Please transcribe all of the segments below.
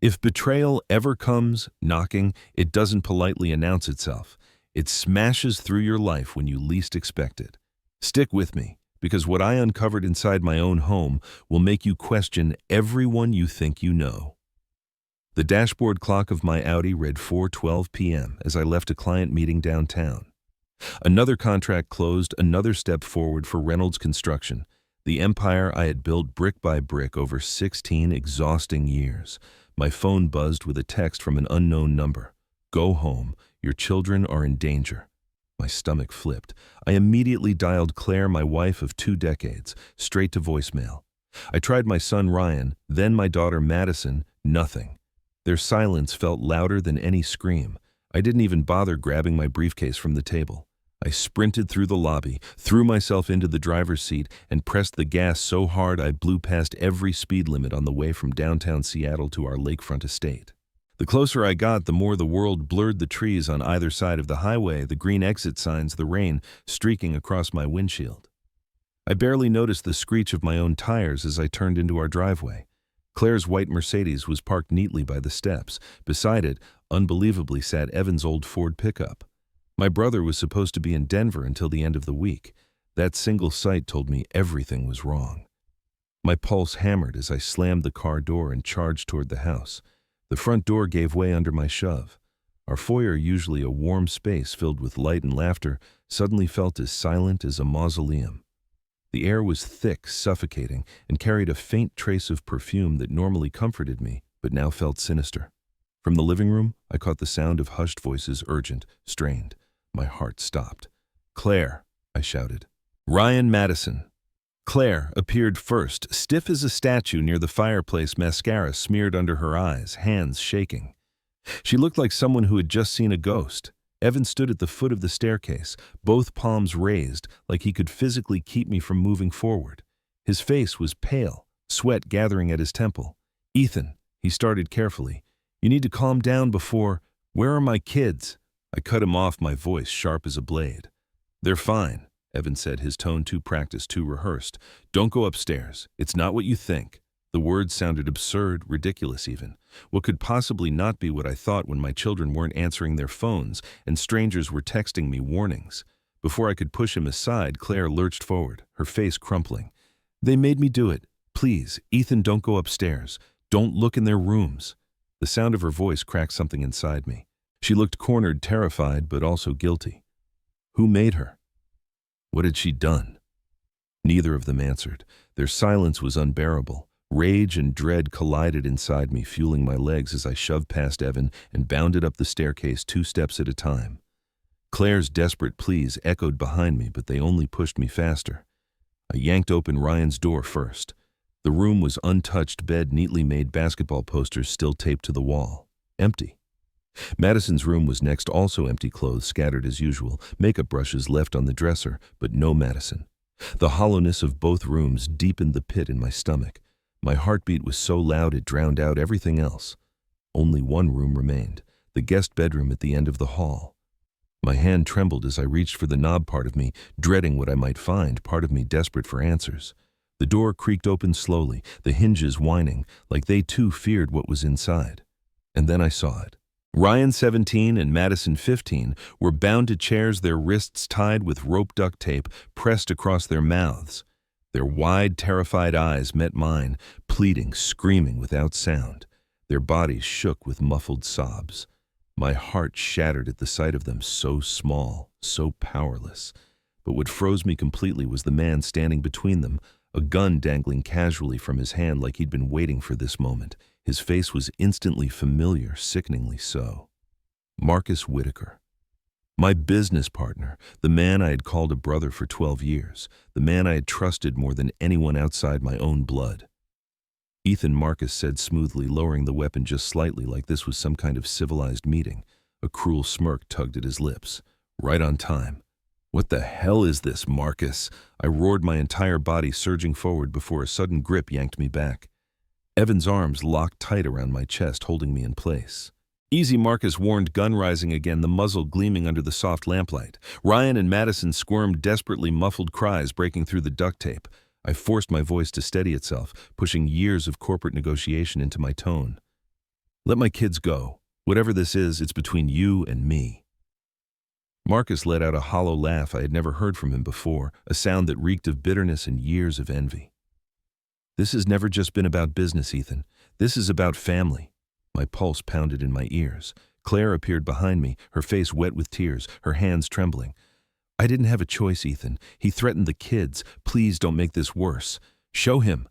If betrayal ever comes knocking, it doesn't politely announce itself. It smashes through your life when you least expect it. Stick with me, because what I uncovered inside my own home will make you question everyone you think you know. The dashboard clock of my Audi read 4:12 p.m. as I left a client meeting downtown. Another contract closed, another step forward for Reynolds Construction, the empire I had built brick by brick over 16 exhausting years. My phone buzzed with a text from an unknown number. "Go home. Your children are in danger." My stomach flipped. I immediately dialed Claire, my wife of 2 decades, straight to voicemail. I tried my son Ryan, then my daughter Madison. Nothing. Their silence felt louder than any scream. I didn't even bother grabbing my briefcase from the table. I sprinted through the lobby, threw myself into the driver's seat, and pressed the gas so hard I blew past every speed limit on the way from downtown Seattle to our lakefront estate. The closer I got, the more the world blurred: the trees on either side of the highway, the green exit signs, the rain streaking across my windshield. I barely noticed the screech of my own tires as I turned into our driveway. Claire's white Mercedes was parked neatly by the steps. Beside it, unbelievably, sat Evan's old Ford pickup. My brother was supposed to be in Denver until the end of the week. That single sight told me everything was wrong. My pulse hammered as I slammed the car door and charged toward the house. The front door gave way under my shove. Our foyer, usually a warm space filled with light and laughter, suddenly felt as silent as a mausoleum. The air was thick, suffocating, and carried a faint trace of perfume that normally comforted me, but now felt sinister. From the living room, I caught the sound of hushed voices, urgent, strained. My heart stopped. "Claire," I shouted. "Ryan, Madison." Claire appeared first, stiff as a statue near the fireplace, mascara smeared under her eyes, hands shaking. She looked like someone who had just seen a ghost. Evan stood at the foot of the staircase, both palms raised, like he could physically keep me from moving forward. His face was pale, sweat gathering at his temple. "Ethan," he started carefully, "you need to calm down before— Where are my kids?" I cut him off, my voice sharp as a blade. "They're fine," Evan said, his tone too practiced, too rehearsed. "Don't go upstairs. It's not what you think." The words sounded absurd, ridiculous even. What could possibly not be what I thought when my children weren't answering their phones and strangers were texting me warnings? Before I could push him aside, Claire lurched forward, her face crumpling. "They made me do it. Please, Ethan, don't go upstairs. Don't look in their rooms." The sound of her voice cracked something inside me. She looked cornered, terrified, but also guilty. Who made her? What had she done? Neither of them answered. Their silence was unbearable. Rage and dread collided inside me, fueling my legs as I shoved past Evan and bounded up the staircase 2 steps at a time. Claire's desperate pleas echoed behind me, but they only pushed me faster. I yanked open Ryan's door first. The room was untouched, bed neatly made, basketball posters still taped to the wall. Empty. Madison's room was next, also empty, clothes scattered as usual, makeup brushes left on the dresser, but no Madison. The hollowness of both rooms deepened the pit in my stomach. My heartbeat was so loud it drowned out everything else. Only one room remained, the guest bedroom at the end of the hall. My hand trembled as I reached for the knob, part of me dreading what I might find, part of me desperate for answers. The door creaked open slowly, the hinges whining, like they too feared what was inside. And then I saw it. Ryan, 17, and Madison, 15, were bound to chairs, their wrists tied with rope duct tape pressed across their mouths. Their wide, terrified eyes met mine, pleading, screaming without sound. Their bodies shook with muffled sobs. My heart shattered at the sight of them, so small, so powerless. But what froze me completely was the man standing between them, a gun dangling casually from his hand like he'd been waiting for this moment. His face was instantly familiar, sickeningly so. Marcus Whitaker. My business partner, the man I had called a brother for 12 years, the man I had trusted more than anyone outside my own blood. "Ethan," Marcus said smoothly, lowering the weapon just slightly, like this was some kind of civilized meeting. A cruel smirk tugged at his lips. "Right on time." "What the hell is this, Marcus?" I roared, my entire body surging forward before a sudden grip yanked me back. Evan's arms locked tight around my chest, holding me in place. "Easy," Marcus warned, gun rising again, the muzzle gleaming under the soft lamplight. Ryan and Madison squirmed desperately, muffled cries breaking through the duct tape. I forced my voice to steady itself, pushing years of corporate negotiation into my tone. Let my kids go. Whatever this is, it's between you and me. Marcus let out a hollow laugh I had never heard from him before, a sound that reeked of bitterness and years of envy. This has never just been about business, Ethan. This is about family. My pulse pounded in my ears. Claire appeared behind me, her face wet with tears, her hands trembling. I didn't have a choice, Ethan. He threatened the kids. Please don't make this worse. Show him,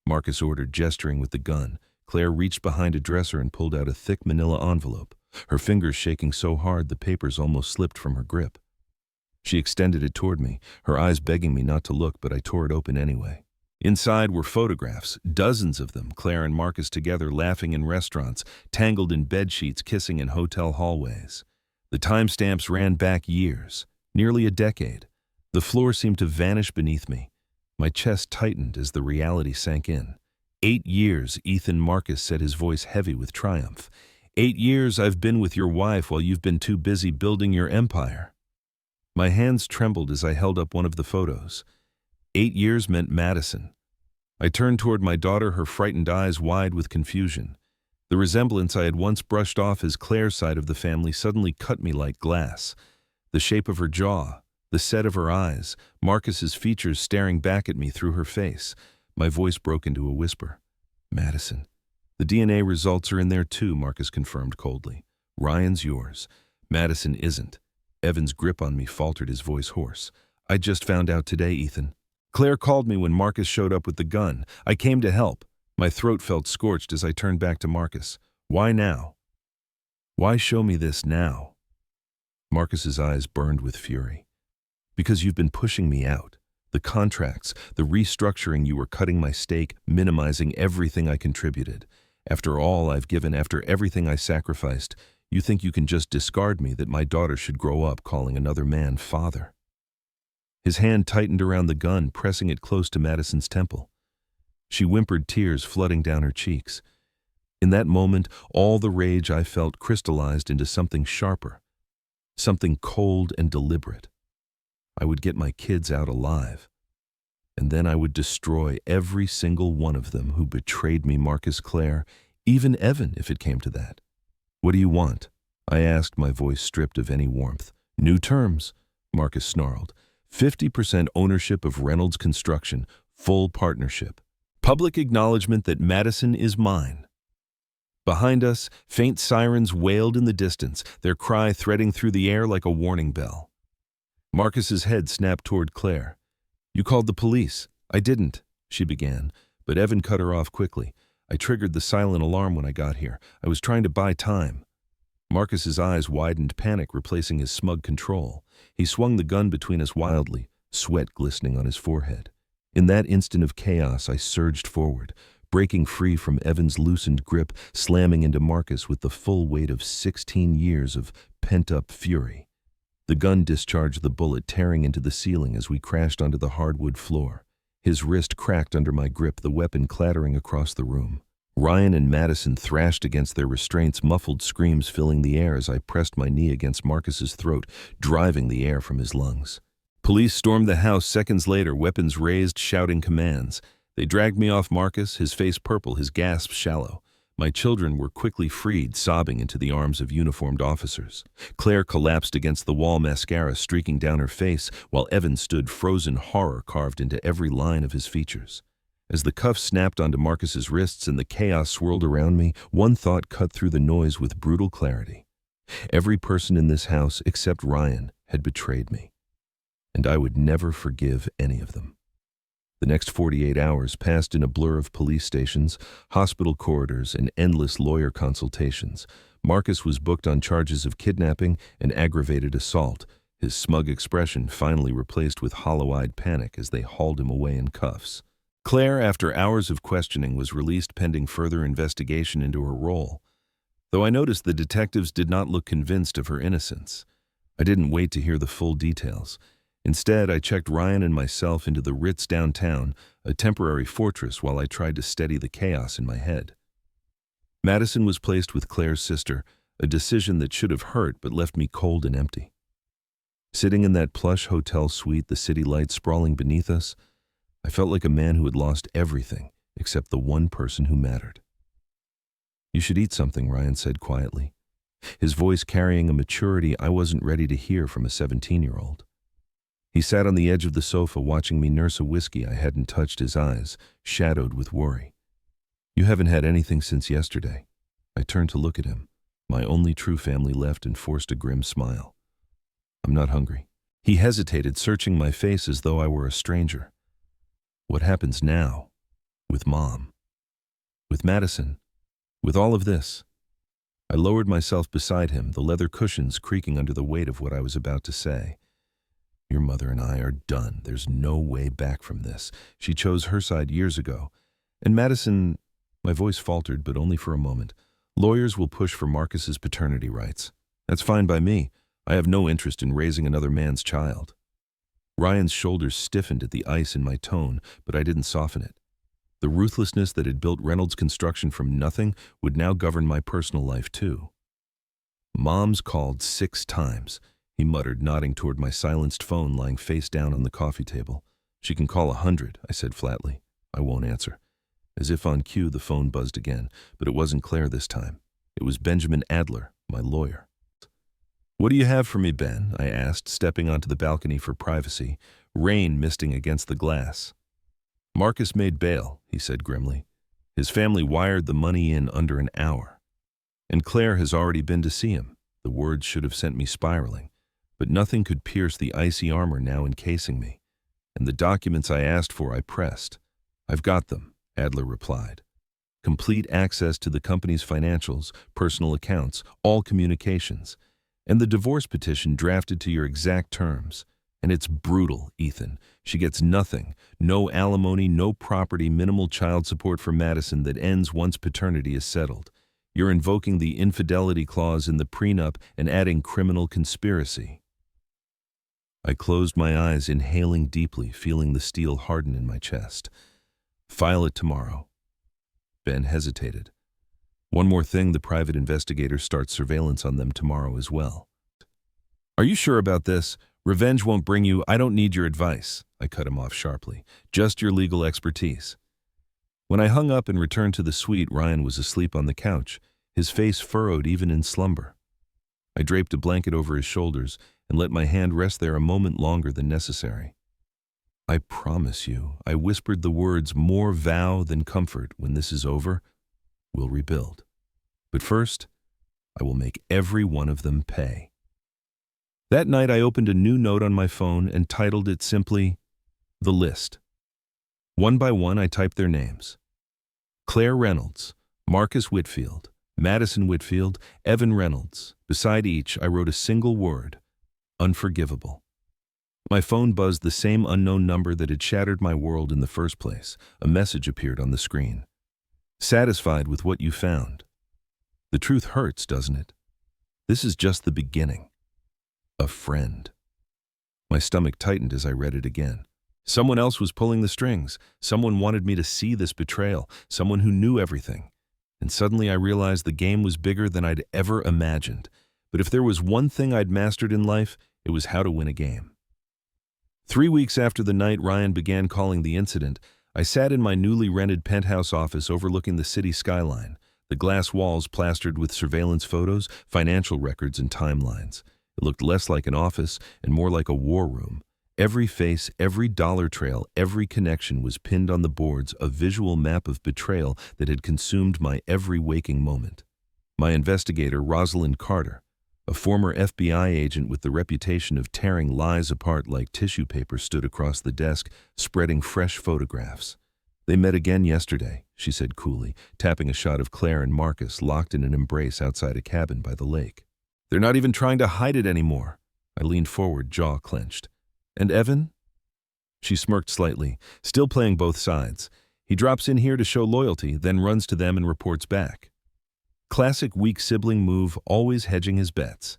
Marcus ordered, gesturing with the gun. Claire reached behind a dresser and pulled out a thick manila envelope, her fingers shaking so hard the papers almost slipped from her grip. She extended it toward me, her eyes begging me not to look, but I tore it open anyway. Inside were photographs, dozens of them, Claire and Marcus together laughing in restaurants, tangled in bedsheets, kissing in hotel hallways. The timestamps ran back years, nearly a decade. The floor seemed to vanish beneath me. My chest tightened as the reality sank in. 8 years, Ethan, Marcus said, his voice heavy with triumph. 8 years I've been with your wife while you've been too busy building your empire. My hands trembled as I held up one of the photos. 8 years meant Madison. I turned toward my daughter, her frightened eyes wide with confusion. The resemblance I had once brushed off as Claire's side of the family suddenly cut me like glass. The shape of her jaw, the set of her eyes, Marcus's features staring back at me through her face. My voice broke into a whisper. Madison. The DNA results are in there too, Marcus confirmed coldly. Ryan's yours. Madison isn't. Evan's grip on me faltered, his voice hoarse. I just found out today, Ethan. Claire called me when Marcus showed up with the gun. I came to help. My throat felt scorched as I turned back to Marcus. Why now? Why show me this now? Marcus's eyes burned with fury. Because you've been pushing me out. The contracts, the restructuring, you were cutting my stake, minimizing everything I contributed. After all I've given, after everything I sacrificed, you think you can just discard me, that my daughter should grow up calling another man father. His hand tightened around the gun, pressing it close to Madison's temple. She whimpered, tears flooding down her cheeks. In that moment, all the rage I felt crystallized into something sharper, something cold and deliberate. I would get my kids out alive, and then I would destroy every single one of them who betrayed me, Marcus, Claire, even Evan, if it came to that. What do you want? I asked, my voice stripped of any warmth. New terms, Marcus snarled. 50% ownership of Reynolds Construction, full partnership. Public acknowledgement that Madison is mine. Behind us, faint sirens wailed in the distance, their cry threading through the air like a warning bell. Marcus's head snapped toward Claire. You called the police. I didn't, she began, but Evan cut her off quickly. I triggered the silent alarm when I got here. I was trying to buy time. Marcus's eyes widened, panic replacing his smug control. He swung the gun between us wildly, sweat glistening on his forehead. In that instant of chaos, I surged forward, breaking free from Evan's loosened grip, slamming into Marcus with the full weight of 16 years of pent-up fury. The gun discharged the bullet, tearing into the ceiling as we crashed onto the hardwood floor. His wrist cracked under my grip, the weapon clattering across the room. Ryan and Madison thrashed against their restraints, muffled screams filling the air as I pressed my knee against Marcus's throat, driving the air from his lungs. Police stormed the house seconds later, weapons raised, shouting commands. They dragged me off Marcus, his face purple, his gasp shallow. My children were quickly freed, sobbing into the arms of uniformed officers. Claire collapsed against the wall, mascara streaking down her face, while Evan stood frozen, horror carved into every line of his features. As the cuffs snapped onto Marcus's wrists and the chaos swirled around me, one thought cut through the noise with brutal clarity. Every person in this house, except Ryan, had betrayed me, and I would never forgive any of them. The next 48 hours passed in a blur of police stations, hospital corridors, and endless lawyer consultations. Marcus was booked on charges of kidnapping and aggravated assault, his smug expression finally replaced with hollow-eyed panic as they hauled him away in cuffs. Claire, after hours of questioning, was released pending further investigation into her role, though I noticed the detectives did not look convinced of her innocence. I didn't wait to hear the full details. Instead, I checked Ryan and myself into the Ritz downtown, a temporary fortress, while I tried to steady the chaos in my head. Madison was placed with Claire's sister, a decision that should have hurt but left me cold and empty. Sitting in that plush hotel suite, the city lights sprawling beneath us, I felt like a man who had lost everything except the one person who mattered. You should eat something, Ryan said quietly, his voice carrying a maturity I wasn't ready to hear from a 17-year-old. He sat on the edge of the sofa watching me nurse a whiskey I hadn't touched, his eyes shadowed with worry. You haven't had anything since yesterday. I turned to look at him, my only true family left, and forced a grim smile. I'm not hungry. He hesitated, searching my face as though I were a stranger. What happens now? With Mom? With Madison? With all of this? I lowered myself beside him, the leather cushions creaking under the weight of what I was about to say. Your mother and I are done. There's no way back from this. She chose her side years ago. And Madison, my voice faltered, but only for a moment. Lawyers will push for Marcus's paternity rights. That's fine by me. I have no interest in raising another man's child. Ryan's shoulders stiffened at the ice in my tone, but I didn't soften it. The ruthlessness that had built Reynolds Construction from nothing would now govern my personal life too. Mom's called 6 times, he muttered, nodding toward my silenced phone lying face down on the coffee table. She can call 100, I said flatly. I won't answer. As if on cue, the phone buzzed again, but it wasn't Claire this time. It was Benjamin Adler, my lawyer. What do you have for me, Ben? I asked, stepping onto the balcony for privacy, rain misting against the glass. Marcus made bail, he said grimly. His family wired the money in under an hour. And Claire has already been to see him. The words should have sent me spiraling, but nothing could pierce the icy armor now encasing me. And the documents I asked for I pressed. I've got them, Adler replied. Complete access to the company's financials, personal accounts, all communications, and the divorce petition drafted to your exact terms. And it's brutal, Ethan. She gets nothing. No alimony, no property, minimal child support for Madison that ends once paternity is settled. You're invoking the infidelity clause in the prenup and adding criminal conspiracy. I closed my eyes, inhaling deeply, feeling the steel harden in my chest. File it tomorrow. Ben hesitated. One more thing, the private investigator starts surveillance on them tomorrow as well. Are you sure about this? Revenge won't bring you. I don't need your advice. I cut him off sharply. Just your legal expertise. When I hung up and returned to the suite, Ryan was asleep on the couch, his face furrowed even in slumber. I draped a blanket over his shoulders and let my hand rest there a moment longer than necessary. I promise you, I whispered the words, more vow than comfort. When this is over, we'll rebuild. But first, I will make every one of them pay. That night, I opened a new note on my phone and titled it simply, The List. One by one, I typed their names. Claire Reynolds, Marcus Whitfield, Madison Whitfield, Evan Reynolds. Beside each, I wrote a single word, unforgivable. My phone buzzed the same unknown number that had shattered my world in the first place. A message appeared on the screen. Satisfied with what you found? The truth hurts, doesn't it? This is just the beginning. A friend. My stomach tightened as I read it again. Someone else was pulling the strings. Someone wanted me to see this betrayal. Someone who knew everything. And suddenly I realized the game was bigger than I'd ever imagined. But if there was one thing I'd mastered in life, it was how to win a game. 3 weeks after the night Ryan began calling the incident, I sat in my newly rented penthouse office overlooking the city skyline, the glass walls plastered with surveillance photos, financial records, and timelines. It looked less like an office and more like a war room. Every face, every dollar trail, every connection was pinned on the boards, a visual map of betrayal that had consumed my every waking moment. My investigator, Rosalind Carter, a former FBI agent with the reputation of tearing lies apart like tissue paper, stood across the desk, spreading fresh photographs. They met again yesterday, she said coolly, tapping a shot of Claire and Marcus locked in an embrace outside a cabin by the lake. They're not even trying to hide it anymore. I leaned forward, jaw clenched. And Evan? She smirked slightly, still playing both sides. He drops in here to show loyalty, then runs to them and reports back. Classic weak sibling move, always hedging his bets.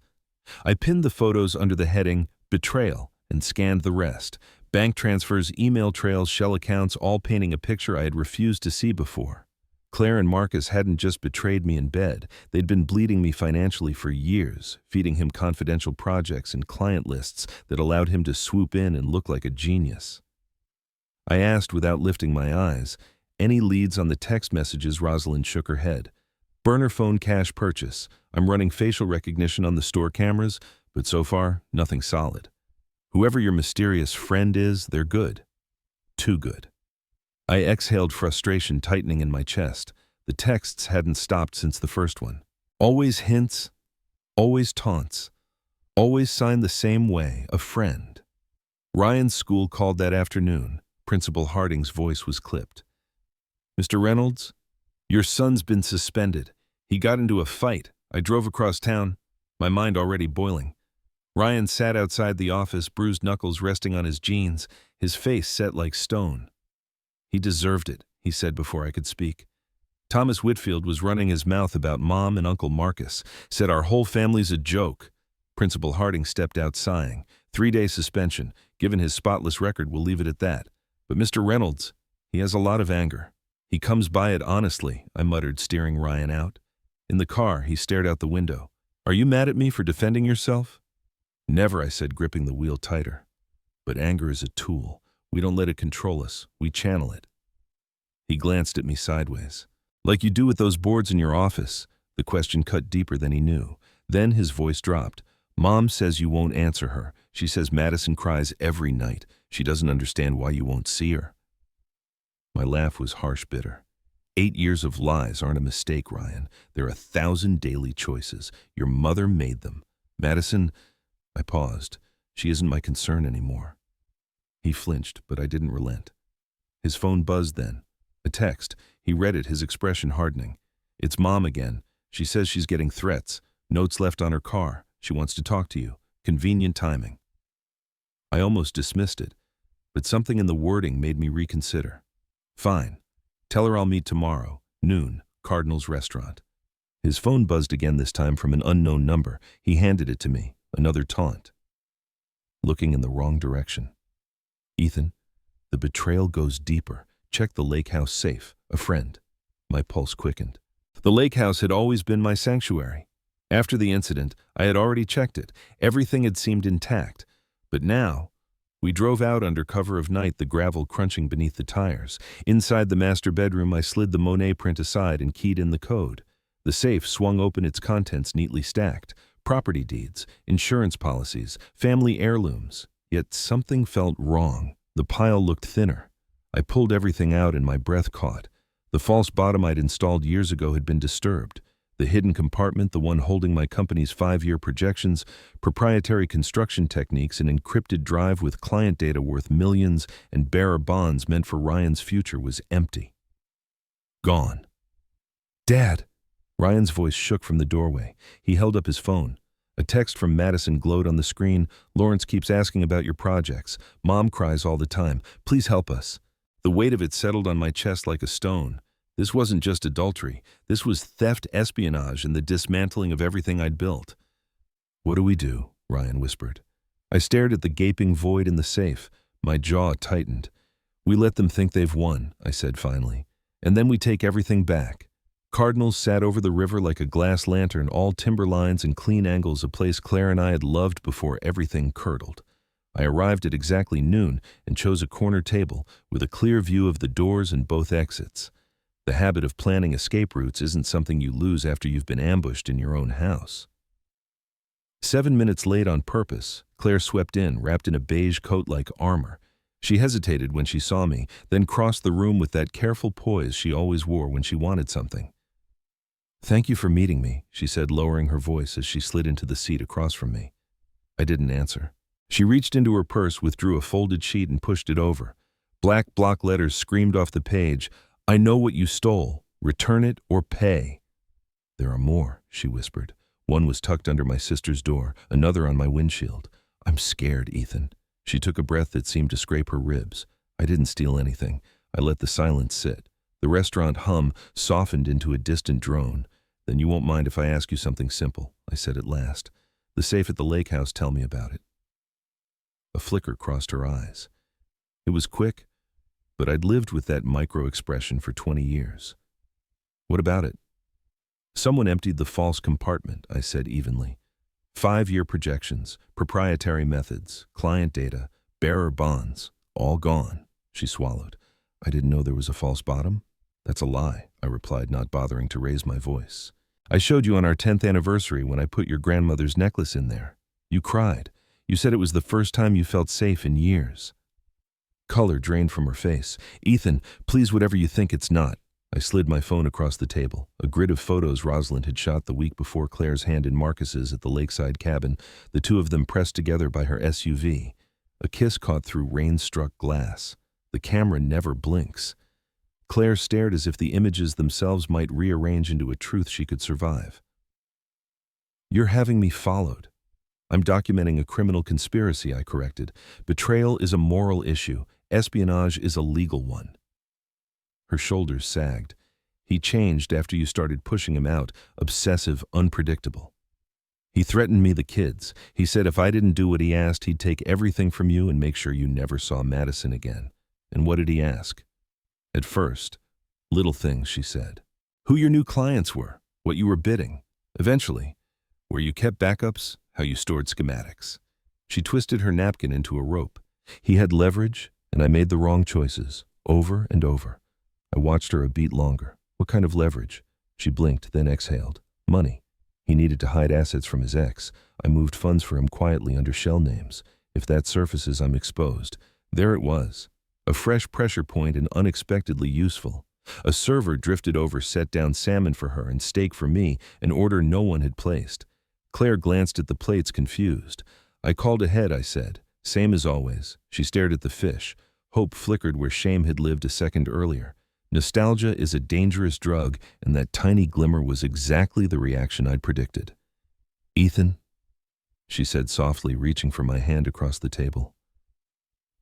I pinned the photos under the heading, Betrayal, and scanned the rest. Bank transfers, email trails, shell accounts, all painting a picture I had refused to see before. Claire and Marcus hadn't just betrayed me in bed. They'd been bleeding me financially for years, feeding him confidential projects and client lists that allowed him to swoop in and look like a genius. I asked without lifting my eyes, any leads on the text messages? Rosalind shook her head. Burner phone cash purchase. I'm running facial recognition on the store cameras, but so far, nothing solid. Whoever your mysterious friend is, they're good. Too good. I exhaled, frustration tightening in my chest. The texts hadn't stopped since the first one. Always hints, always taunts, always signed the same way, a friend. Ryan's school called that afternoon. Principal Harding's voice was clipped. Mr. Reynolds, your son's been suspended. He got into a fight. I drove across town, my mind already boiling. Ryan sat outside the office, bruised knuckles resting on his jeans, his face set like stone. He deserved it, he said before I could speak. Thomas Whitfield was running his mouth about Mom and Uncle Marcus, said our whole family's a joke. Principal Harding stepped out sighing. 3-day suspension. Given his spotless record, we'll leave it at that. But Mr. Reynolds, he has a lot of anger. He comes by it honestly, I muttered, steering Ryan out. In the car, he stared out the window. Are you mad at me for defending yourself? Never, I said, gripping the wheel tighter. But anger is a tool. We don't let it control us. We channel it. He glanced at me sideways. Like you do with those boards in your office. The question cut deeper than he knew. Then his voice dropped. Mom says you won't answer her. She says Madison cries every night. She doesn't understand why you won't see her. My laugh was harsh, bitter. 8 years of lies aren't a mistake, Ryan. They're 1,000 daily choices. Your mother made them. Madison, I paused. She isn't my concern anymore. He flinched, but I didn't relent. His phone buzzed then. A text. He read it, his expression hardening. It's Mom again. She says she's getting threats. Notes left on her car. She wants to talk to you. Convenient timing. I almost dismissed it, but something in the wording made me reconsider. Fine. Tell her I'll meet tomorrow, noon, Cardinal's restaurant. His phone buzzed again, this time from an unknown number. He handed it to me, another taunt. Looking in the wrong direction. Ethan, the betrayal goes deeper. Check the lake house safe. A friend. My pulse quickened. The lake house had always been my sanctuary. After the incident, I had already checked it. Everything had seemed intact. But now, we drove out under cover of night, the gravel crunching beneath the tires. Inside the master bedroom, I slid the Monet print aside and keyed in the code. The safe swung open, its contents neatly stacked. Property deeds, insurance policies, family heirlooms. Yet something felt wrong. The pile looked thinner. I pulled everything out and my breath caught. The false bottom I'd installed years ago had been disturbed. The hidden compartment, the one holding my company's 5-year projections, proprietary construction techniques, an encrypted drive with client data worth millions, and bearer bonds meant for Ryan's future, was empty. Gone. Dad! Ryan's voice shook from the doorway. He held up his phone. A text from Madison glowed on the screen. Lawrence keeps asking about your projects. Mom cries all the time. Please help us. The weight of it settled on my chest like a stone. This wasn't just adultery. This was theft, espionage, and the dismantling of everything I'd built. What do we do? Ryan whispered. I stared at the gaping void in the safe. My jaw tightened. We let them think they've won, I said finally. And then we take everything back. Cardinals sat over the river like a glass lantern, all timber lines and clean angles, a place Claire and I had loved before everything curdled. I arrived at exactly noon and chose a corner table with a clear view of the doors and both exits. The habit of planning escape routes isn't something you lose after you've been ambushed in your own house. 7 minutes late on purpose, Claire swept in, wrapped in a beige coat like armor. She hesitated when she saw me, then crossed the room with that careful poise she always wore when she wanted something. Thank you for meeting me, she said, lowering her voice as she slid into the seat across from me. I didn't answer. She reached into her purse, withdrew a folded sheet, and pushed it over. Black block letters screamed off the page. I know what you stole. Return it or pay. There are more, she whispered. One was tucked under my sister's door, another on my windshield. I'm scared, Ethan. She took a breath that seemed to scrape her ribs. I didn't steal anything. I let the silence sit. The restaurant hum softened into a distant drone. Then you won't mind if I ask you something simple, I said at last. The safe at the lake house, tell me about it. A flicker crossed her eyes. It was quick, but I'd lived with that micro-expression for 20 years. What about it? Someone emptied the false compartment, I said evenly. 5-year projections, proprietary methods, client data, bearer bonds, all gone. She swallowed. I didn't know there was a false bottom. That's a lie, I replied, not bothering to raise my voice. I showed you on our 10th anniversary when I put your grandmother's necklace in there. You cried. You said it was the first time you felt safe in years. Color drained from her face. Ethan, please, whatever you think, it's not. I slid my phone across the table. A grid of photos Rosalind had shot the week before Claire's hand in Marcus's at the lakeside cabin, the two of them pressed together by her SUV. A kiss caught through rain-struck glass. The camera never blinks. Claire stared as if the images themselves might rearrange into a truth she could survive. You're having me followed. I'm documenting a criminal conspiracy, I corrected. Betrayal is a moral issue. Espionage is a legal one. Her shoulders sagged. He changed after you started pushing him out, obsessive, unpredictable. He threatened me the kids. He said if I didn't do what he asked, he'd take everything from you and make sure you never saw Madison again. And what did he ask? At first, little things, she said. Who your new clients were, what you were bidding. Eventually, where you kept backups, how you stored schematics. She twisted her napkin into a rope. He had leverage, and I made the wrong choices, over and over. I watched her a beat longer. What kind of leverage? She blinked, then exhaled. Money. He needed to hide assets from his ex. I moved funds for him quietly under shell names. If that surfaces, I'm exposed. There it was. A fresh pressure point and unexpectedly useful. A server drifted over, set down salmon for her and steak for me, an order no one had placed. Claire glanced at the plates, confused. I called ahead, I said. Same as always. She stared at the fish. Hope flickered where shame had lived a second earlier. Nostalgia is a dangerous drug, and that tiny glimmer was exactly the reaction I'd predicted. Ethan, she said softly, reaching for my hand across the table.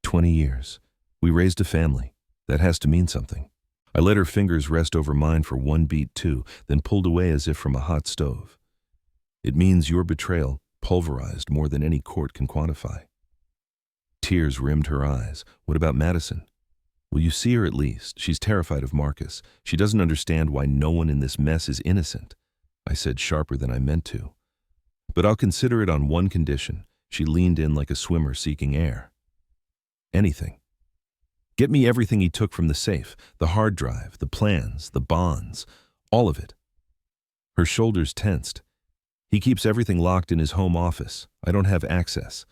20 years. We raised a family. That has to mean something. I let her fingers rest over mine for one beat too, then pulled away as if from a hot stove. It means your betrayal pulverized more than any court can quantify. Tears rimmed her eyes. What about Madison? Will you see her at least? She's terrified of Marcus. She doesn't understand why no one in this mess is innocent. I said sharper than I meant to. But I'll consider it on one condition. She leaned in like a swimmer seeking air. Anything. Get me everything he took from the safe, the hard drive, the plans, the bonds, all of it. Her shoulders tensed. He keeps everything locked in his home office. I don't have access.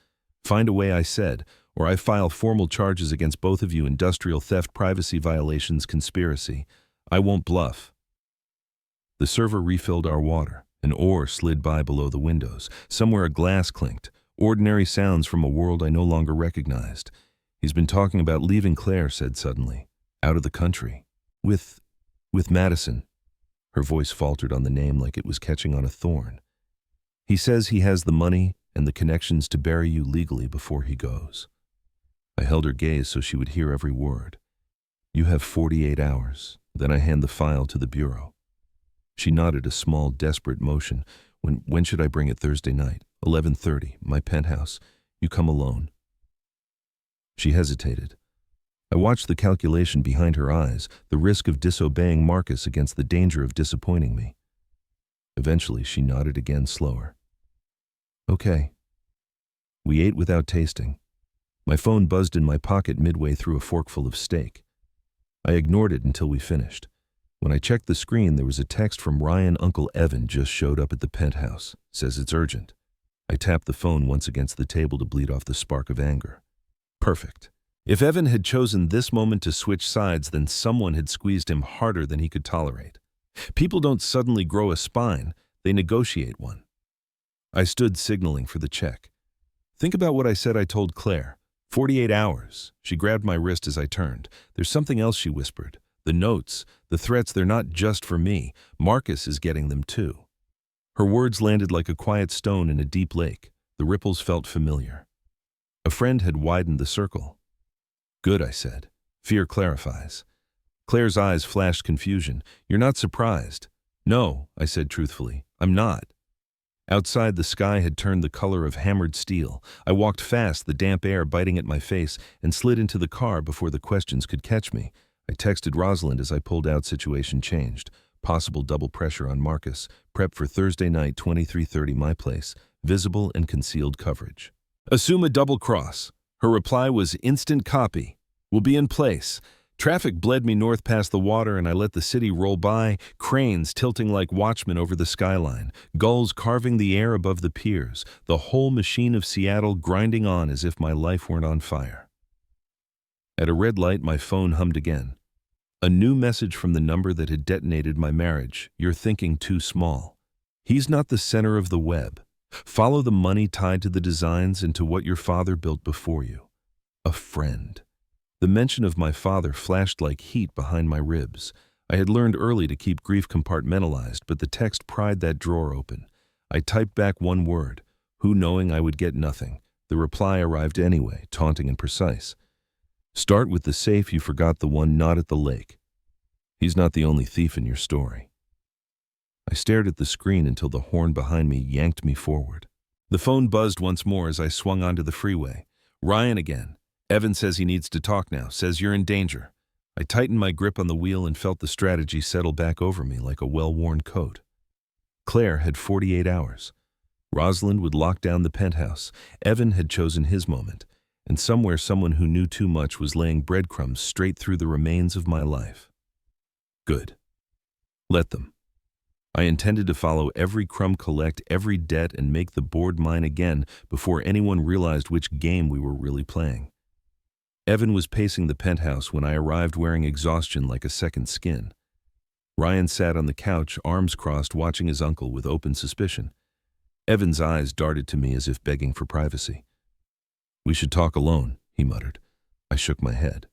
Find a way, I said, or I file formal charges against both of you: industrial theft, privacy violations, conspiracy. I won't bluff. The server refilled our water. An oar slid by below the windows. Somewhere a glass clinked. Ordinary sounds from a world I no longer recognized. He's been talking about leaving, Claire said suddenly. Out of the country. With Madison. Her voice faltered on the name like it was catching on a thorn. He says he has the money and the connections to bury you legally before he goes. I held her gaze so she would hear every word. You have 48 hours. Then I hand the file to the bureau. She nodded, a small, desperate motion. When should I bring it? Thursday night, 11:30, my penthouse. You come alone. She hesitated. I watched the calculation behind her eyes, the risk of disobeying Marcus against the danger of disappointing me. Eventually, she nodded again, slower. Okay. We ate without tasting. My phone buzzed in my pocket midway through a forkful of steak. I ignored it until we finished. When I checked the screen, there was a text from Ryan. Uncle Evan just showed up at the penthouse. Says it's urgent. I tapped the phone once against the table to bleed off the spark of anger. Perfect. If Evan had chosen this moment to switch sides, then someone had squeezed him harder than he could tolerate. People don't suddenly grow a spine, they negotiate one. I stood signaling for the check. Think about what I said I told Claire. 48 hours. She grabbed my wrist as I turned. There's something else, she whispered. The notes, the threats, they're not just for me. Marcus is getting them too. Her words landed like a quiet stone in a deep lake. The ripples felt familiar. A friend had widened the circle. Good, I said. Fear clarifies. Claire's eyes flashed confusion. You're not surprised? No, I said truthfully. I'm not. Outside, the sky had turned the color of hammered steel. I walked fast, the damp air biting at my face, and slid into the car before the questions could catch me. I texted Rosalind as I pulled out. Situation changed. Possible double pressure on Marcus. Prep for Thursday night, 23:30, my place. Visible and concealed coverage. Assume a double cross. Her reply was instant copy. Will be in place. Traffic bled me north past the water, and I let the city roll by, cranes tilting like watchmen over the skyline, gulls carving the air above the piers, the whole machine of Seattle grinding on as if my life weren't on fire. At a red light, my phone hummed again. A new message from the number that had detonated my marriage. You're thinking too small. He's not the center of the web. Follow the money tied to the designs and to what your father built before you. A friend. The mention of my father flashed like heat behind my ribs. I had learned early to keep grief compartmentalized, but the text pried that drawer open. I typed back one word, who, knowing I would get nothing. The reply arrived anyway, taunting and precise. Start with the safe you forgot, the one not at the lake. He's not the only thief in your story. I stared at the screen until the horn behind me yanked me forward. The phone buzzed once more as I swung onto the freeway. Ryan again. Evan says he needs to talk now, says you're in danger. I tightened my grip on the wheel and felt the strategy settle back over me like a well-worn coat. Claire had 48 hours. Rosalind would lock down the penthouse. Evan had chosen his moment. And somewhere someone who knew too much was laying breadcrumbs straight through the remains of my life. Good. Let them. I intended to follow every crumb, collect every debt, and make the board mine again before anyone realized which game we were really playing. Evan was pacing the penthouse when I arrived, wearing exhaustion like a second skin. Ryan sat on the couch, arms crossed, watching his uncle with open suspicion. Evan's eyes darted to me as if begging for privacy. We should talk alone, he muttered. I shook my head.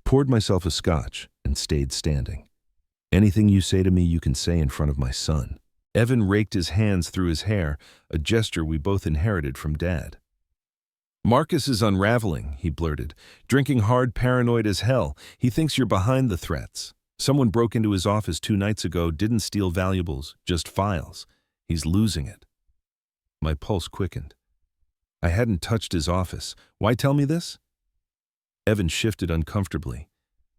Poured myself a scotch and stayed standing. Anything you say to me, you can say in front of my son. Evan raked his hands through his hair, a gesture we both inherited from Dad. Marcus is unraveling, he blurted. Drinking hard, paranoid as hell. He thinks you're behind the threats. Someone broke into his office 2 nights ago, didn't steal valuables, just files. He's losing it. My pulse quickened. I hadn't touched his office. Why tell me this? Evan shifted uncomfortably.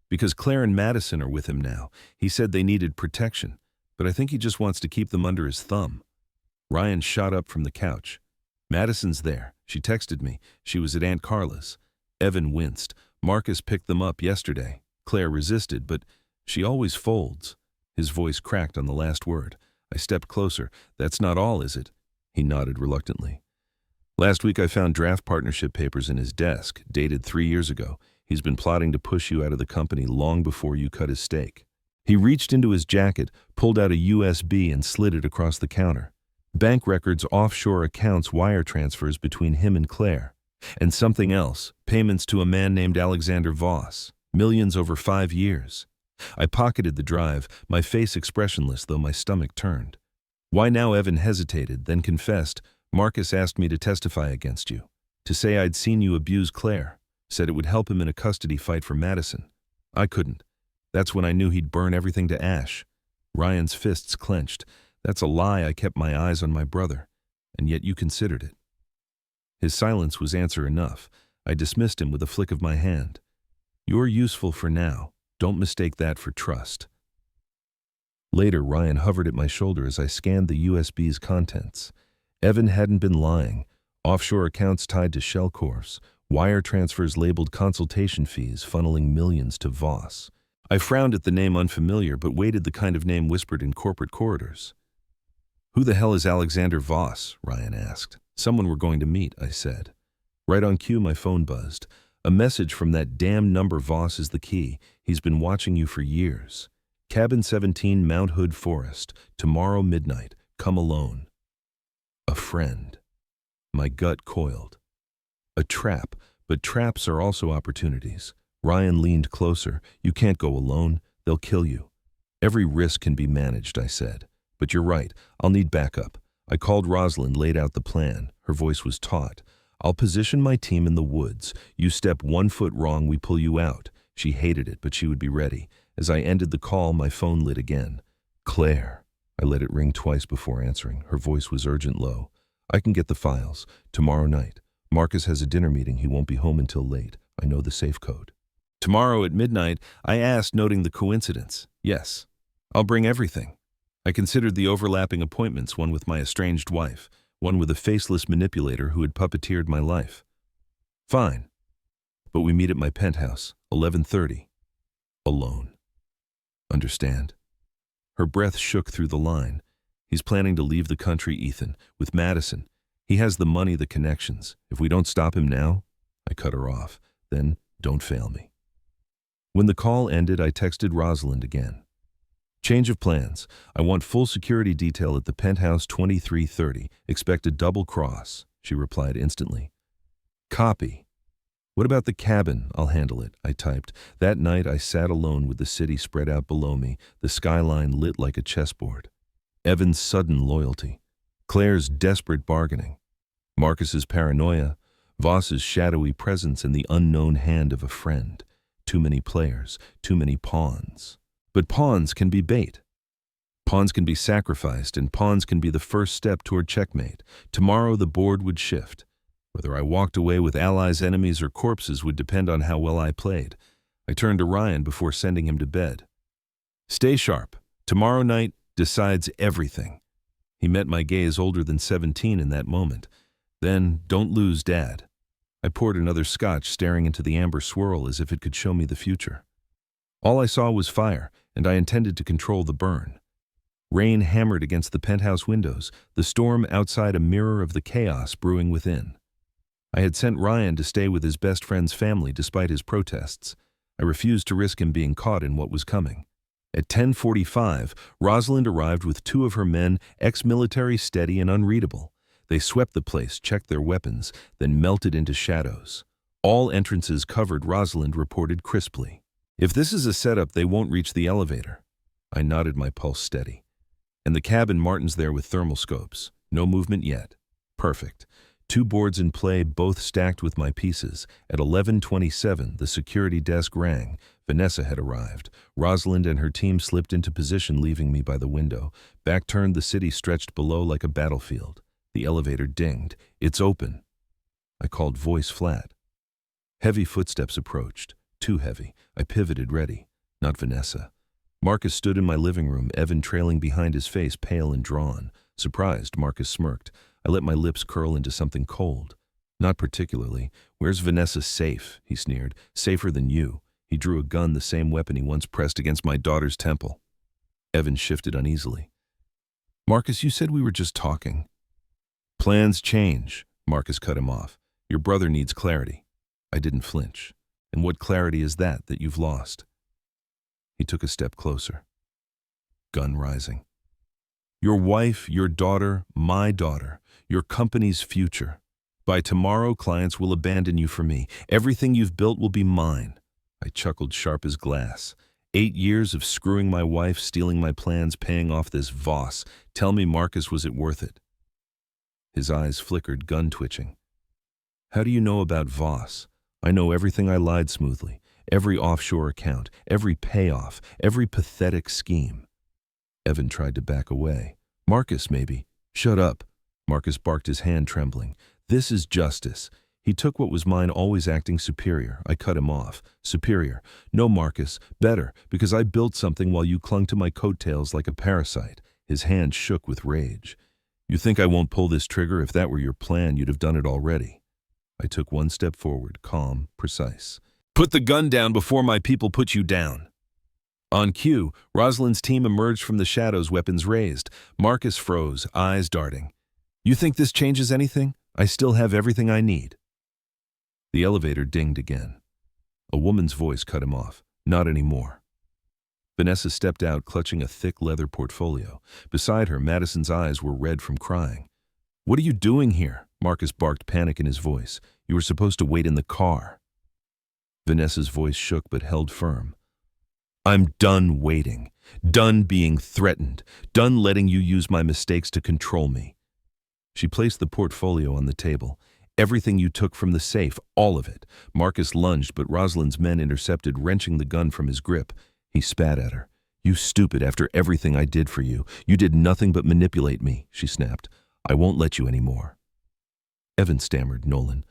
Because Claire and Madison are with him now. He said they needed protection, but I think he just wants to keep them under his thumb. Ryan shot up from the couch. Madison's there. She texted me. She was at Aunt Carla's. Evan winced. Marcus picked them up yesterday. Claire resisted, but she always folds. His voice cracked on the last word. I stepped closer. That's not all, is it? He nodded reluctantly. Last week I found draft partnership papers in his desk, dated 3 years ago. He's been plotting to push you out of the company long before you cut his stake. He reached into his jacket, pulled out a USB and slid it across the counter. Bank records, offshore accounts, wire transfers between him and Claire. And something else, payments to a man named Alexander Voss. Millions over 5 years. I pocketed the drive, my face expressionless though my stomach turned. Why now? Evan hesitated, then confessed. Marcus asked me to testify against you. To say I'd seen you abuse Claire. Said it would help him in a custody fight for Madison. I couldn't. That's when I knew he'd burn everything to ash. Ryan's fists clenched. That's a lie. I kept my eyes on my brother. And yet you considered it. His silence was answer enough. I dismissed him with a flick of my hand. You're useful for now. Don't mistake that for trust. Later, Ryan hovered at my shoulder as I scanned the USB's contents. Evan hadn't been lying. Offshore accounts tied to shell corps. Wire transfers labeled consultation fees funneling millions to Voss. I frowned at the name unfamiliar, but waited the kind of name whispered in corporate corridors. Who the hell is Alexander Voss? Ryan asked. Someone we're going to meet, I said. Right on cue, my phone buzzed. A message from that damn number. Voss is the key. He's been watching you for years. Cabin 17, Mount Hood Forest. Tomorrow midnight. Come alone. A friend. My gut coiled. A trap, but traps are also opportunities. Ryan leaned closer. You can't go alone. They'll kill you. Every risk can be managed, I said. But you're right. I'll need backup. I called Rosalind, laid out the plan. Her voice was taut. I'll position my team in the woods. You step 1 foot wrong, we pull you out. She hated it, but she would be ready. As I ended the call, my phone lit again. Claire. I let it ring twice before answering. Her voice was urgent low. I can get the files. Tomorrow night. Marcus has a dinner meeting. He won't be home until late. I know the safe code. Tomorrow at midnight, I asked, noting the coincidence. Yes. I'll bring everything. I considered the overlapping appointments, one with my estranged wife, one with a faceless manipulator who had puppeteered my life. Fine. But we meet at my penthouse, 11:30. Alone. Understand? Her breath shook through the line. He's planning to leave the country, Ethan, with Madison. He has the money, the connections. If we don't stop him now, I cut her off. Then don't fail me. When the call ended, I texted Rosalind again. Change of plans. I want full security detail at the penthouse 2330. Expect a double cross. She replied instantly. Copy. What about the cabin? I'll handle it, I typed. That night I sat alone with the city spread out below me, the skyline lit like a chessboard. Evan's sudden loyalty. Claire's desperate bargaining. Marcus's paranoia. Voss's shadowy presence and the unknown hand of a friend. Too many players, too many pawns. But pawns can be bait. Pawns can be sacrificed, and pawns can be the first step toward checkmate. Tomorrow the board would shift. Whether I walked away with allies, enemies, or corpses would depend on how well I played. I turned to Ryan before sending him to bed. Stay sharp. Tomorrow night decides everything. He met my gaze older than 17 in that moment. Then, don't lose Dad. I poured another scotch, staring into the amber swirl as if it could show me the future. All I saw was fire, and I intended to control the burn. Rain hammered against the penthouse windows, the storm outside a mirror of the chaos brewing within. I had sent Ryan to stay with his best friend's family despite his protests. I refused to risk him being caught in what was coming. At 10:45, Rosalind arrived with two of her men, ex-military, steady and unreadable. They swept the place, checked their weapons, then melted into shadows. All entrances covered, Rosalind reported crisply. If this is a setup, they won't reach the elevator. I nodded, my pulse steady. And the cabin, Martin's there with thermal scopes. No movement yet. Perfect. Two boards in play, both stacked with my pieces. At 11:27, the security desk rang. Vanessa had arrived. Rosalind and her team slipped into position, leaving me by the window. Back turned, the city stretched below like a battlefield. The elevator dinged. It's open. I called, voice flat. Heavy footsteps approached. Too heavy. I pivoted, ready. Not Vanessa. Marcus stood in my living room, Evan trailing behind, his face pale and drawn. Surprised, Marcus smirked. I let my lips curl into something cold. Not particularly. Where's Vanessa safe? He sneered. Safer than you. He drew a gun, the same weapon he once pressed against my daughter's temple. Evan shifted uneasily. Marcus, you said we were just talking. Plans change. Marcus cut him off. Your brother needs clarity. I didn't flinch. And what clarity is that you've lost? He took a step closer. Gun rising. Your wife, your daughter, my daughter, your company's future. By tomorrow, clients will abandon you for me. Everything you've built will be mine. I chuckled, sharp as glass. 8 years of screwing my wife, stealing my plans, paying off this Voss. Tell me, Marcus, was it worth it? His eyes flickered, gun twitching. How do you know about Voss? I know everything. I lied smoothly. Every offshore account, every payoff, every pathetic scheme. Evan tried to back away. Marcus, maybe. Shut up. Marcus barked, his hand trembling. This is justice. He took what was mine, always acting superior. I cut him off. Superior. No, Marcus. Better, because I built something while you clung to my coattails like a parasite. His hand shook with rage. You think I won't pull this trigger? If that were your plan, you'd have done it already. I took one step forward, calm, precise. Put the gun down before my people put you down. On cue, Rosalind's team emerged from the shadows, weapons raised. Marcus froze, eyes darting. You think this changes anything? I still have everything I need. The elevator dinged again. A woman's voice cut him off. Not anymore. Vanessa stepped out, clutching a thick leather portfolio. Beside her, Madison's eyes were red from crying. What are you doing here? Marcus barked, panic in his voice. You were supposed to wait in the car. Vanessa's voice shook but held firm. I'm done waiting, done being threatened, done letting you use my mistakes to control me. She placed the portfolio on the table. Everything you took from the safe, all of it. Marcus lunged, but Rosalind's men intercepted, wrenching the gun from his grip. He spat at her. You stupid, after everything I did for you. You did nothing but manipulate me, she snapped. I won't let you anymore. Evan stammered, Nolan.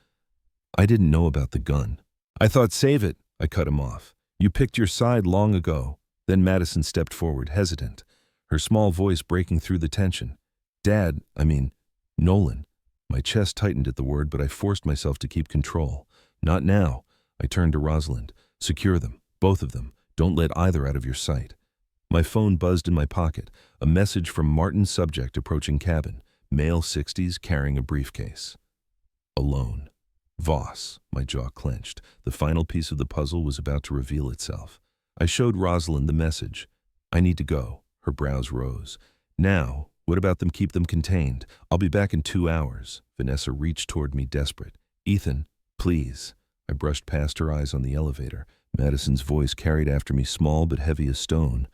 I didn't know about the gun. I thought, save it. I cut him off. You picked your side long ago. Then Madison stepped forward, hesitant, her small voice breaking through the tension. Nolan. My chest tightened at the word, but I forced myself to keep control. Not now. I turned to Rosalind. Secure them, both of them. Don't let either out of your sight. My phone buzzed in my pocket, a message from Martin's subject approaching cabin, male 60s carrying a briefcase. Alone. Voss. My jaw clenched. The final piece of the puzzle was about to reveal itself. I showed Rosalind the message. I need to go. Her brows rose. Now, what about them? Keep them contained. I'll be back in 2 hours. Vanessa reached toward me, desperate. Ethan, please. I brushed past her, eyes on the elevator. Madison's voice carried after me, small but heavy as stone.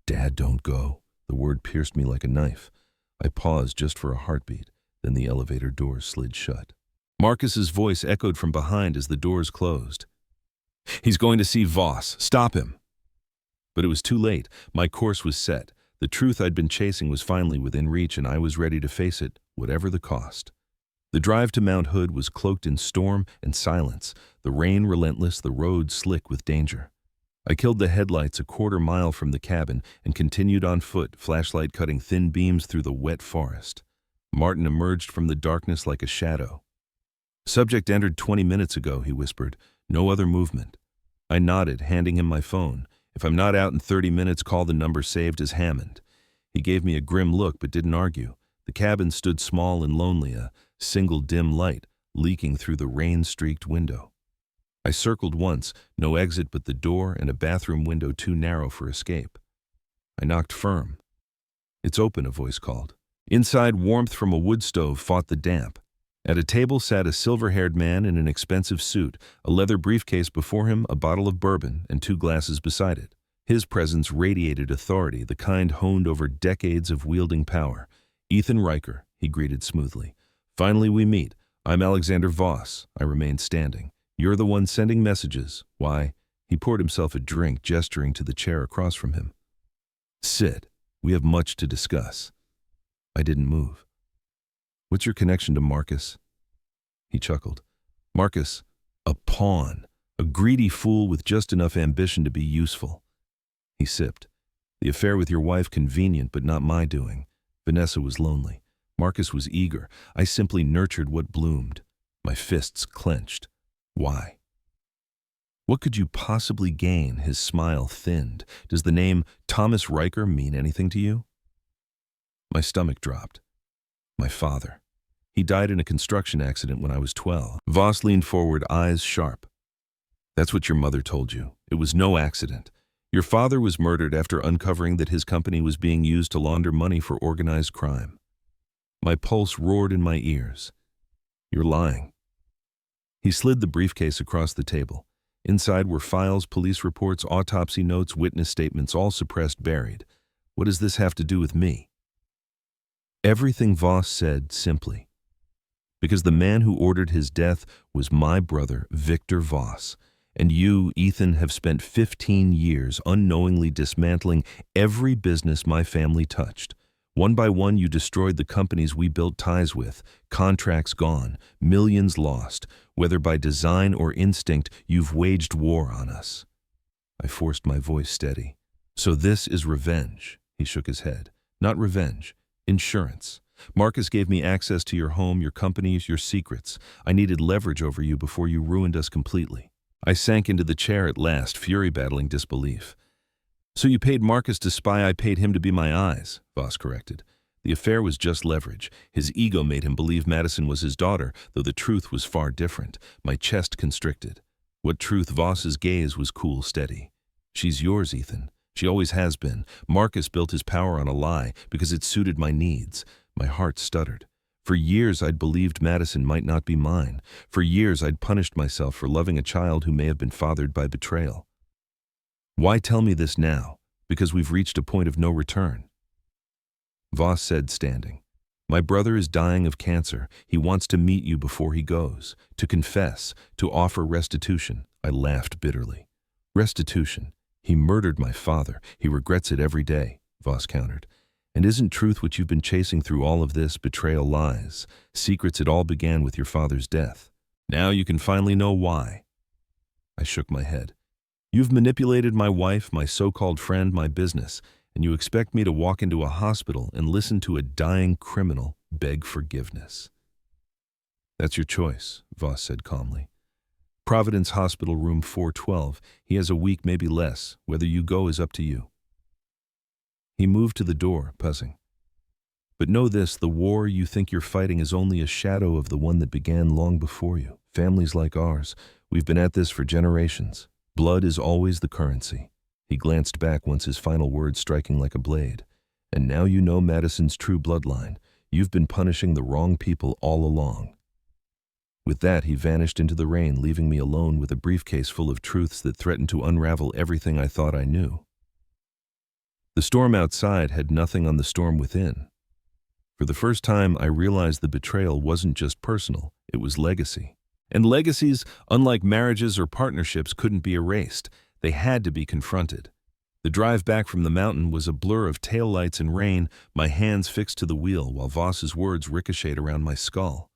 Dad, don't go. The word pierced me like a knife. I paused just for a heartbeat. Then the elevator doors slid shut. Marcus's voice echoed from behind as the doors closed. He's going to see Voss. Stop him. But it was too late. My course was set. The truth I'd been chasing was finally within reach, and I was ready to face it, whatever the cost. The drive to Mount Hood was cloaked in storm and silence, the rain relentless, the road slick with danger. I killed the headlights a quarter mile from the cabin and continued on foot, flashlight cutting thin beams through the wet forest. Martin emerged from the darkness like a shadow. Subject entered 20 minutes ago, he whispered. No other movement. I nodded, handing him my phone. If I'm not out in 30 minutes, call the number saved as Hammond. He gave me a grim look but didn't argue. The cabin stood small and lonely, a single dim light leaking through the rain-streaked window. I circled once, no exit but the door and a bathroom window too narrow for escape. I knocked firm. It's open, a voice called. Inside, warmth from a wood stove fought the damp. At a table sat a silver-haired man in an expensive suit, a leather briefcase before him, a bottle of bourbon, and 2 glasses beside it. His presence radiated authority, the kind honed over decades of wielding power. Ethan Riker, he greeted smoothly. Finally we meet. I'm Alexander Voss. I remained standing. You're the one sending messages. Why? He poured himself a drink, gesturing to the chair across from him. Sit. We have much to discuss. I didn't move. What's your connection to Marcus? He chuckled. Marcus, a pawn, a greedy fool with just enough ambition to be useful. He sipped. The affair with your wife, convenient but not my doing. Vanessa was lonely. Marcus was eager. I simply nurtured what bloomed. My fists clenched. Why? What could you possibly gain? His smile thinned. Does the name Thomas Riker mean anything to you? My stomach dropped. My father. He died in a construction accident when I was 12. Voss leaned forward, eyes sharp. That's what your mother told you. It was no accident. Your father was murdered after uncovering that his company was being used to launder money for organized crime. My pulse roared in my ears. You're lying. He slid the briefcase across the table. Inside were files, police reports, autopsy notes, witness statements, all suppressed, buried. What does this have to do with me? Everything, Voss said simply. Because the man who ordered his death was my brother, Victor Voss. And you, Ethan, have spent 15 years unknowingly dismantling every business my family touched. One by one, you destroyed the companies we built ties with, contracts gone, millions lost. Whether by design or instinct, you've waged war on us. I forced my voice steady. So this is revenge, he shook his head. Not revenge, insurance. Marcus gave me access to your home, your companies, your secrets. I needed leverage over you before you ruined us completely. I sank into the chair at last, fury battling disbelief. So you paid Marcus to spy, I paid him to be my eyes, Voss corrected. The affair was just leverage. His ego made him believe Madison was his daughter, though the truth was far different. My chest constricted. What truth? Voss's gaze was cool, steady. She's yours, Ethan. She always has been. Marcus built his power on a lie because it suited my needs. My heart stuttered. For years I'd believed Madison might not be mine. For years I'd punished myself for loving a child who may have been fathered by betrayal. Why tell me this now? Because we've reached a point of no return. Voss said, standing. My brother is dying of cancer. He wants to meet you before he goes, to confess, to offer restitution. I laughed bitterly. Restitution. He murdered my father. He regrets it every day, Voss countered. And isn't truth what you've been chasing through all of this? Betrayal, lies, secrets. It all began with your father's death. Now you can finally know why. I shook my head. You've manipulated my wife, my so-called friend, my business, and you expect me to walk into a hospital and listen to a dying criminal beg forgiveness. That's your choice, Voss said calmly. Providence Hospital, room 412. He has a week, maybe less. Whether you go is up to you. He moved to the door, puzzing. But know this, the war you think you're fighting is only a shadow of the one that began long before you. Families like ours, we've been at this for generations. Blood is always the currency. He glanced back once, his final words striking like a blade. And now you know Madison's true bloodline. You've been punishing the wrong people all along. With that, he vanished into the rain, leaving me alone with a briefcase full of truths that threatened to unravel everything I thought I knew. The storm outside had nothing on the storm within. For the first time, I realized the betrayal wasn't just personal, it was legacy. And legacies, unlike marriages or partnerships, couldn't be erased. They had to be confronted. The drive back from the mountain was a blur of taillights and rain, my hands fixed to the wheel while Voss's words ricocheted around my skull.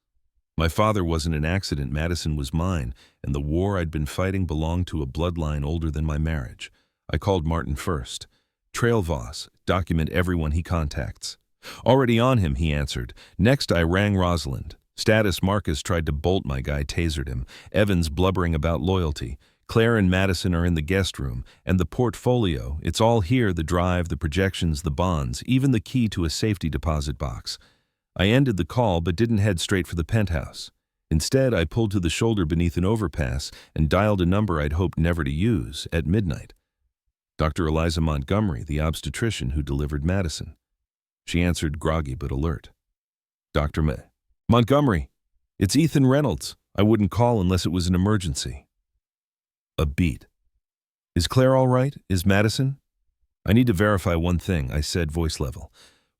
My father wasn't an accident, Madison was mine, and the war I'd been fighting belonged to a bloodline older than my marriage. I called Martin first. Trail Voss, document everyone he contacts. Already on him, he answered. Next, I rang Rosalind. Status Marcus tried to bolt my guy, tasered him. Evans blubbering about loyalty. Claire and Madison are in the guest room. And the portfolio, it's all here, the drive, the projections, the bonds, even the key to a safety deposit box. I ended the call but didn't head straight for the penthouse. Instead, I pulled to the shoulder beneath an overpass and dialed a number I'd hoped never to use at midnight. Dr. Eliza Montgomery, the obstetrician who delivered Madison. She answered, groggy but alert. Dr. Montgomery, it's Ethan Reynolds. I wouldn't call unless it was an emergency. A beat. Is Claire all right? Is Madison? I need to verify one thing, I said, voice level.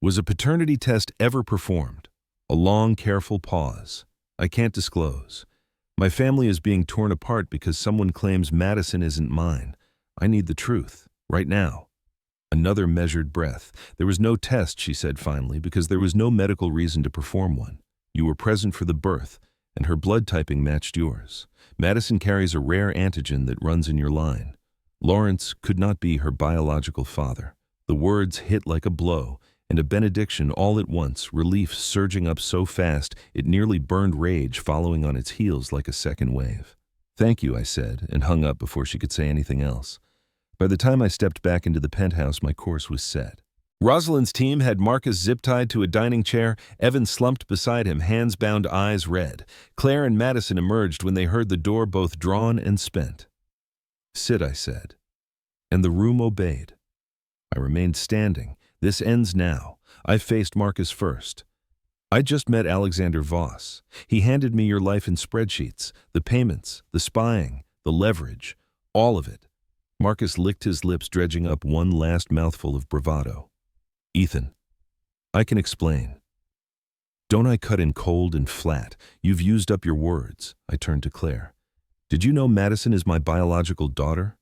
Was a paternity test ever performed? A long, careful pause. I can't disclose. My family is being torn apart because someone claims Madison isn't mine. I need the truth, right now. Another measured breath. There was no test, she said finally, because there was no medical reason to perform one. You were present for the birth, and her blood typing matched yours. Madison carries a rare antigen that runs in your line. Lawrence could not be her biological father. The words hit like a blow, and a benediction all at once, relief surging up so fast it nearly burned rage following on its heels like a second wave. Thank you, I said, and hung up before she could say anything else. By the time I stepped back into the penthouse, my course was set. Rosalind's team had Marcus zip-tied to a dining chair. Evan slumped beside him, hands bound, eyes red. Claire and Madison emerged when they heard the door, both drawn and spent. Sit, I said. And the room obeyed. I remained standing. This ends now. I faced Marcus first. I just met Alexander Voss. He handed me your life in spreadsheets, the payments, the spying, the leverage, all of it. Marcus licked his lips, dredging up one last mouthful of bravado. Ethan, I can explain. Don't I cut in cold and flat? You've used up your words. I turned to Claire. Did you know Madison is my biological daughter?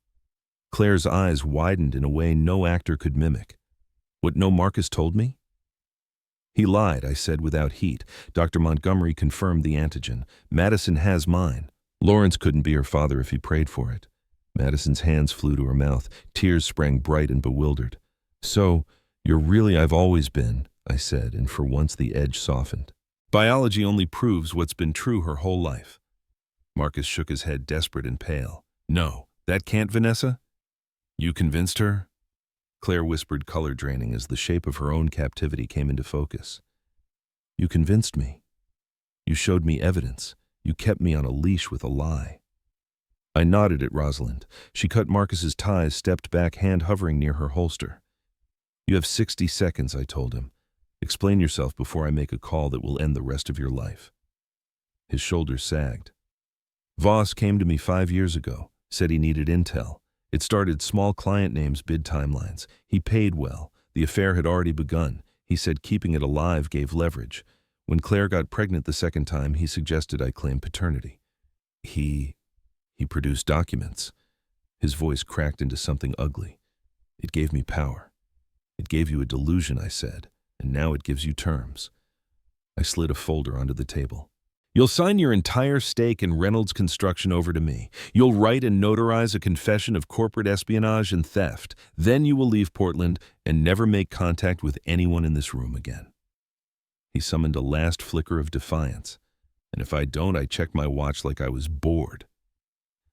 Claire's eyes widened in a way no actor could mimic. What no Marcus told me? He lied, I said without heat. Dr. Montgomery confirmed the antigen. Madison has mine. Lawrence couldn't be her father if he prayed for it. Madison's hands flew to her mouth. Tears sprang bright and bewildered. So, you're really I've always been, I said, and for once the edge softened. Biology only proves what's been true her whole life. Marcus shook his head, desperate and pale. No, that can't, Vanessa? You convinced her? Claire whispered, color draining as the shape of her own captivity came into focus. You convinced me. You showed me evidence. You kept me on a leash with a lie. I nodded at Rosalind. She cut Marcus's ties, stepped back, hand hovering near her holster. You have 60 seconds, I told him. Explain yourself before I make a call that will end the rest of your life. His shoulders sagged. Voss came to me 5 years ago, said he needed intel. It started small client names, bid timelines. He paid well. The affair had already begun. He said keeping it alive gave leverage. When Claire got pregnant the second time, he suggested I claim paternity. He produced documents. His voice cracked into something ugly. It gave me power. It gave you a delusion, I said, and now it gives you terms. I slid a folder onto the table. You'll sign your entire stake in Reynolds Construction over to me. You'll write and notarize a confession of corporate espionage and theft. Then you will leave Portland and never make contact with anyone in this room again. He summoned a last flicker of defiance. And if I don't, I checked my watch like I was bored.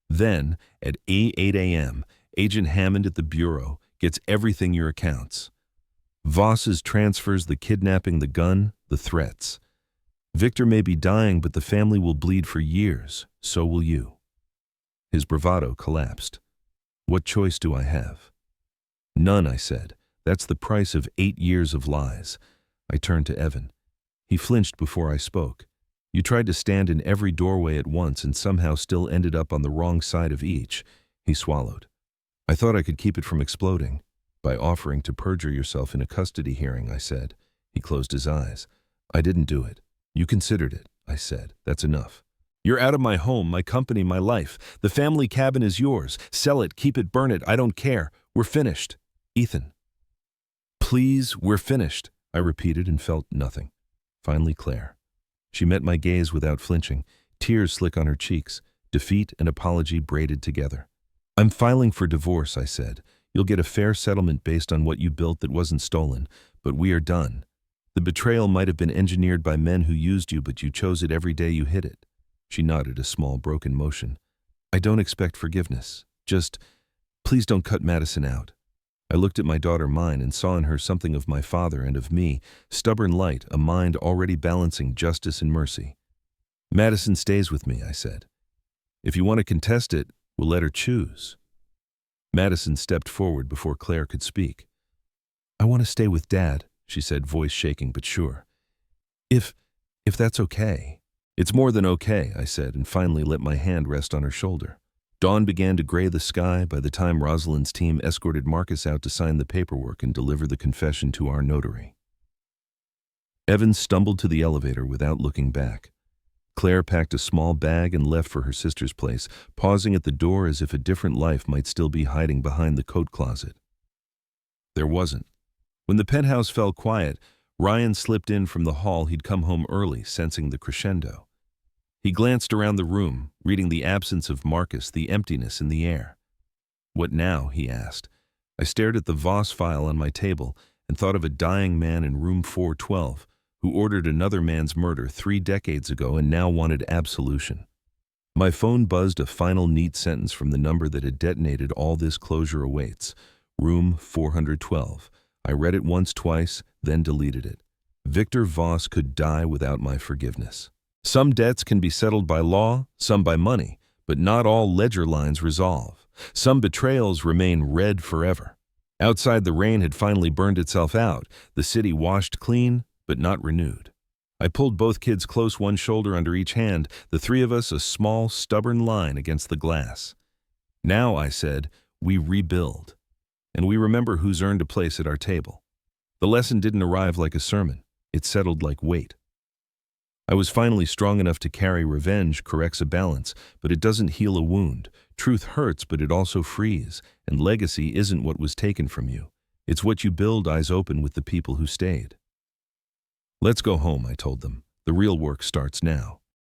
Then, at 8 a.m., Agent Hammond at the Bureau gets everything your accounts. Voss's transfers, the kidnapping, the gun, the threats. Victor may be dying, but the family will bleed for years. So will you. His bravado collapsed. What choice do I have? None, I said. That's the price of 8 years of lies. I turned to Evan. He flinched before I spoke. You tried to stand in every doorway at once and somehow still ended up on the wrong side of each. He swallowed. I thought I could keep it from exploding. By offering to perjure yourself in a custody hearing, I said. He closed his eyes. I didn't do it. You considered it, I said. That's enough. You're out of my home, my company, my life. The family cabin is yours. Sell it, keep it, burn it. I don't care. We're finished. Ethan. Please, we're finished, I repeated and felt nothing. Finally, Claire. She met my gaze without flinching, tears slick on her cheeks, defeat and apology braided together. I'm filing for divorce, I said. You'll get a fair settlement based on what you built that wasn't stolen, but we are done. The betrayal might have been engineered by men who used you, but you chose it every day you hid it. She nodded a small broken motion. I don't expect forgiveness. Just, please don't cut Madison out. I looked at my daughter Mine and saw in her something of my father and of me, stubborn light, a mind already balancing justice and mercy. Madison stays with me, I said. If you want to contest it, we'll let her choose. Madison stepped forward before Claire could speak. I want to stay with Dad, she said, voice shaking but sure. If that's okay. It's more than okay, I said, and finally let my hand rest on her shoulder. Dawn began to gray the sky by the time Rosalind's team escorted Marcus out to sign the paperwork and deliver the confession to our notary. Evan stumbled to the elevator without looking back. Claire packed a small bag and left for her sister's place, pausing at the door as if a different life might still be hiding behind the coat closet. There wasn't. When the penthouse fell quiet, Ryan slipped in from the hall. He'd come home early, sensing the crescendo. He glanced around the room, reading the absence of Marcus, the emptiness in the air. What now? He asked. I stared at the Voss file on my table and thought of a dying man in room 412 who ordered another man's murder 3 decades ago and now wanted absolution. My phone buzzed a final neat sentence from the number that had detonated all this. Closure awaits. Room 412. I read it once, twice, then deleted it. Victor Voss could die without my forgiveness. Some debts can be settled by law, some by money, but not all ledger lines resolve. Some betrayals remain red forever. Outside, the rain had finally burned itself out, the city washed clean, but not renewed. I pulled both kids close, one shoulder under each hand, the 3 of us a small, stubborn line against the glass. Now, I said, we rebuild. And we remember who's earned a place at our table. The lesson didn't arrive like a sermon. It settled like weight. I was finally strong enough to carry. Revenge corrects a balance, but it doesn't heal a wound. Truth hurts, but it also frees, and legacy isn't what was taken from you. It's what you build, eyes open, with the people who stayed. Let's go home, I told them. The real work starts now.